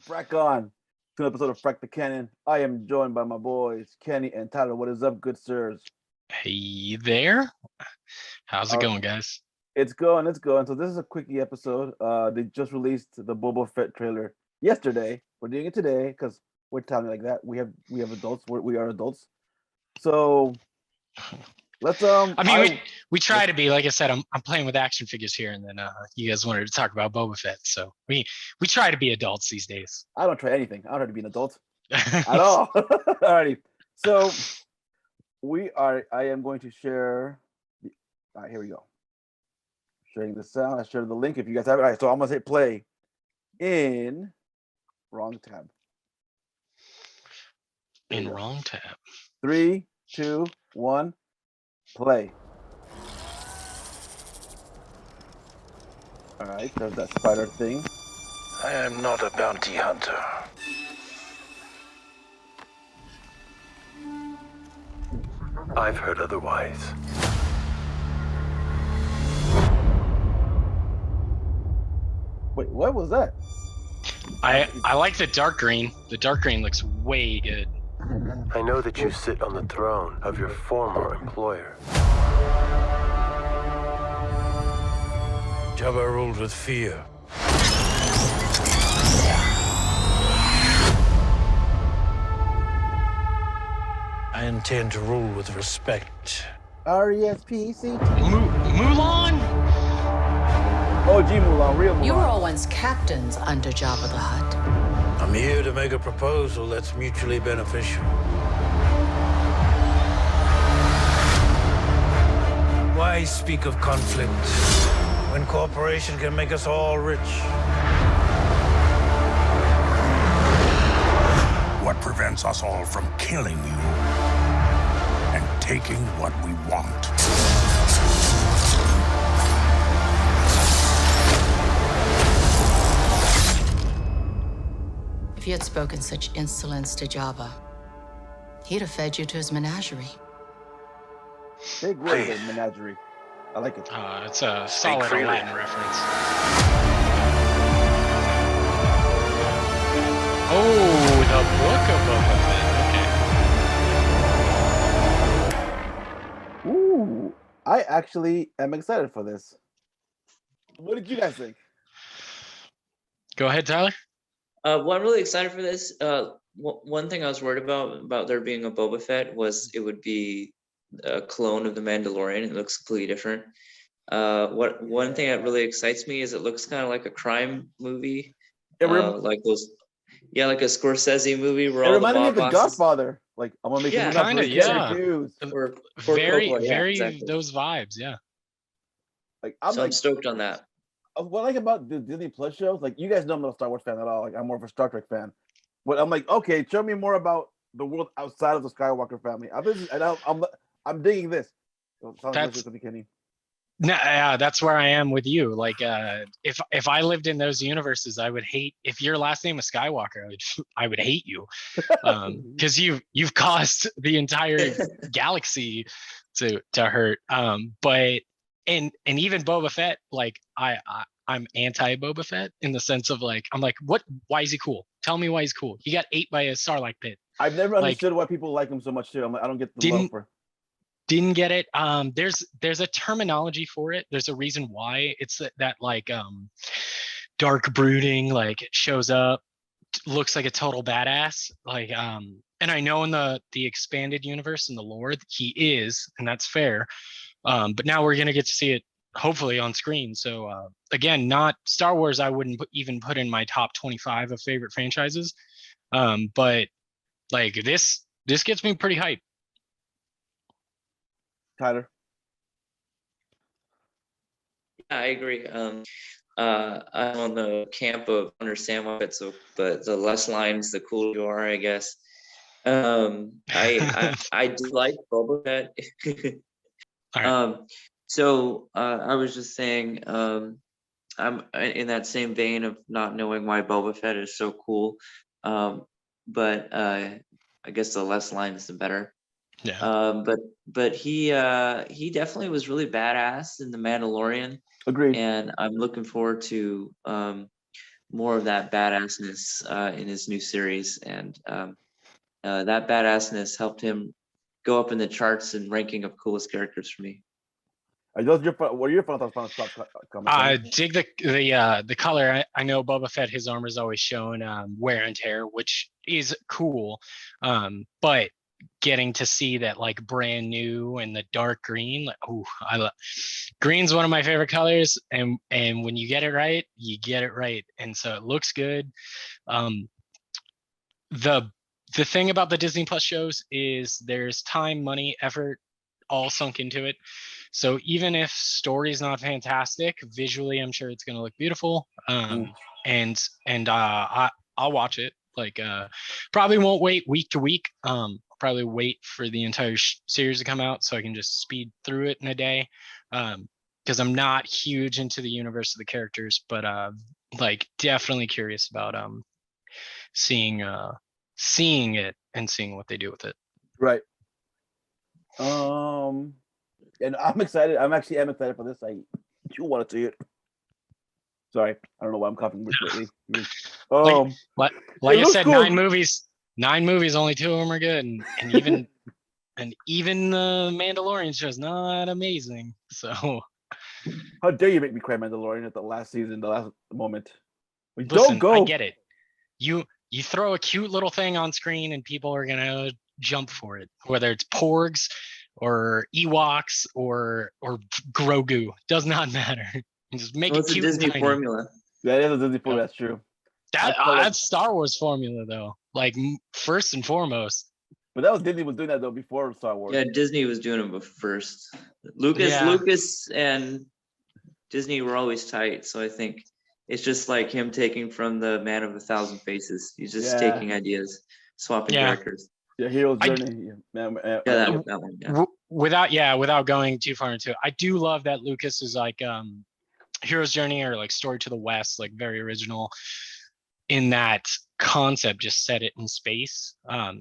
Frack on to an episode of Frack the Canon. I am joined by my boys, Kenny and Tyler. What is up, good sirs? Hey there. How's it going, guys? It's going. So this is a quickie episode. They just released the Boba Fett trailer yesterday. We're doing it today because we're telling like that. We have adults. We are adults. So let's we try to be, like I said, I'm playing with action figures here, and then you guys wanted to talk about Boba Fett, so we try to be adults these days. I don't try anything. I don't try to be an adult at all. Alrighty. So I am going to share. All right, here we go. Sharing the sound. I shared the link if you guys have it. All right, so I'm gonna hit play in wrong tab. In wrong tab. 3, 2, 1, play. All right, there's that spider thing. I am not a bounty hunter. I've heard otherwise. Wait, what was that? I like the dark green. The dark green looks way good. I know that you sit on the throne of your former employer. Jabba ruled with fear. I intend to rule with respect. R-E-S-P-E-C-T. Mulan? OG Mulan, real Mulan. You were all once captains under Jabba the Hutt. I'm here to make a proposal that's mutually beneficial. Why speak of conflict when cooperation can make us all rich? What prevents us all from killing you and taking what we want? If you had spoken such insolence to Jabba, he'd have fed you to his menagerie. Big word, menagerie. I like it. It's a solid Latin reference. Oh, the Book of Boba Fett. Okay. Ooh, I actually am excited for this. What did you guys think? Go ahead, Tyler. Well, I'm really excited for this. One thing I was worried about there being a Boba Fett was it would be a clone of the Mandalorian. It looks completely different. One thing that really excites me is it looks kind of like a crime movie, like a Scorsese movie where it all reminded the me of The Godfather. Like I want to make it kind of, yeah. Very, Coppola, very exactly. those vibes, yeah. Like I'm stoked on that. What I like about the Disney Plus shows, like you guys know I'm not a Star Wars fan at all. Like I'm more of a Star Trek fan. But I'm like, okay, show me more about the world outside of the Skywalker family. I'm digging this. That's where I am with you. Like, if I lived in those universes, I would hate if your last name was Skywalker. I would hate you, because you've caused the entire galaxy to hurt. But even Boba Fett, like I'm anti Boba Fett in the sense of like I'm like, what? Why is he cool? Tell me why he's cool. He got ate by a Sarlacc pit. I've never understood why people like him so much too. I'm like, I don't get the love for. Didn't get it. There's a terminology for it. There's a reason why it's that like dark brooding, like it shows up, looks like a total badass. Like and I know in the expanded universe and the lore he is, and that's fair. But now we're gonna get to see it hopefully on screen. So again, not Star Wars. I wouldn't even put in my top 25 of favorite franchises. But like this gets me pretty hyped. Tyler. Yeah, I agree. I'm on the camp of understand why it's but the less lines, the cooler you are, I guess. I do like Boba Fett. Right. So I was just saying, I'm in that same vein of not knowing why Boba Fett is so cool. But I guess the less lines, the better. Yeah. But he definitely was really badass in The Mandalorian. Agreed. And I'm looking forward to more of that badassness in his new series, and that badassness helped him go up in the charts and ranking of coolest characters for me. Are those what are your final thoughts? I dig the color. I know Boba Fett, his armor's always shown wear and tear, which is cool. But getting to see that like brand new and the dark green, like green's one of my favorite colors, and when you get it right, you get it right, and so it looks good. The thing about the Disney Plus shows is there's time, money, effort all sunk into it. So even if story's not fantastic, visually, I'm sure it's going to look beautiful. And I'll watch it. Like, probably won't wait week to week. Probably wait for the entire series to come out so I can just speed through it in a day. Because I'm not huge into the universe of the characters, but like definitely curious about seeing it and seeing what they do with it. Right. And I'm excited. I'm excited for this. I do want to see it. Sorry, I don't know why I'm coughing lately. Like I looks said, cool. 9 movies, only 2 of them are good, and even the Mandalorian show's not amazing. So How dare you make me cry Mandalorian at the last season, the last moment. listen, Don't go. I get it. You throw a cute little thing on screen and people are gonna jump for it, whether it's Porgs or Ewoks or Grogu. Does not matter. Just make it It's a cute and Disney tiny. formula. That is a Disney formula. That's true. That's Star Wars formula though. Like first and foremost. But that was Disney was doing that though before Star Wars. Yeah, Disney was doing it first. Lucas and Disney were always tight, so I think it's just like him taking from the Man of 1,000 Faces. He's just taking ideas, swapping characters. Yeah, Hero's Journey. That one. Yeah. Without going too far into it, I do love that Lucas is like Hero's Journey or like Story to the West, like very original in that concept, just set it in space.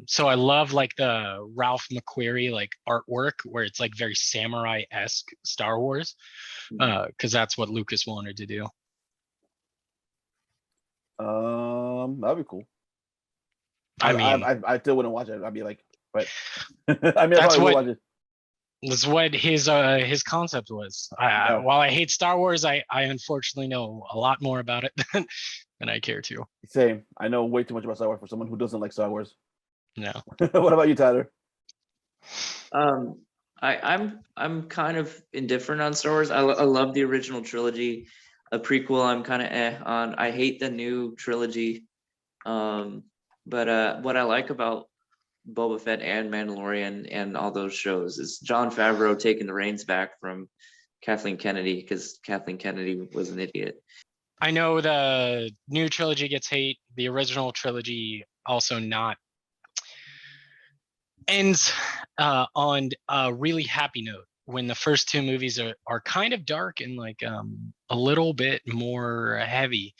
So I love like the Ralph McQuarrie like artwork where it's like very samurai-esque Star Wars, because that's what Lucas wanted to do. That'd be cool. I still wouldn't watch it. I'd be like, but I mean, that's I what watch it. That's what his concept was. While I hate Star Wars, I unfortunately know a lot more about it than I care to. Same. I know way too much about Star Wars for someone who doesn't like Star Wars. No. What about you, Tyler? I'm kind of indifferent on Star Wars. I love the original trilogy. A prequel, I'm kind of on. I hate the new trilogy. But what I like about Boba Fett and Mandalorian and all those shows is Jon Favreau taking the reins back from Kathleen Kennedy, because Kathleen Kennedy was an idiot. I know the new trilogy gets hate. The original trilogy also not. Ends on a really happy note when the first 2 movies are kind of dark and like a little bit more heavy.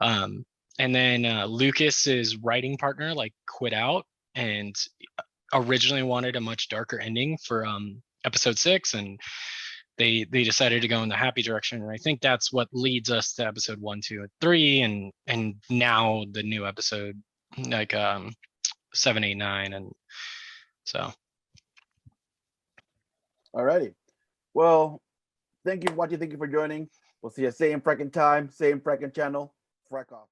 And then Lucas's writing partner like quit out and originally wanted a much darker ending for episode 6, and they decided to go in the happy direction, and I think that's what leads us to episode 1, 2, and 3, and now the new episode like 7, 8, 9, and so. Alrighty. Well, thank you for watching. Thank you for joining. We'll see you same fracking time, same fracking channel. Frack off.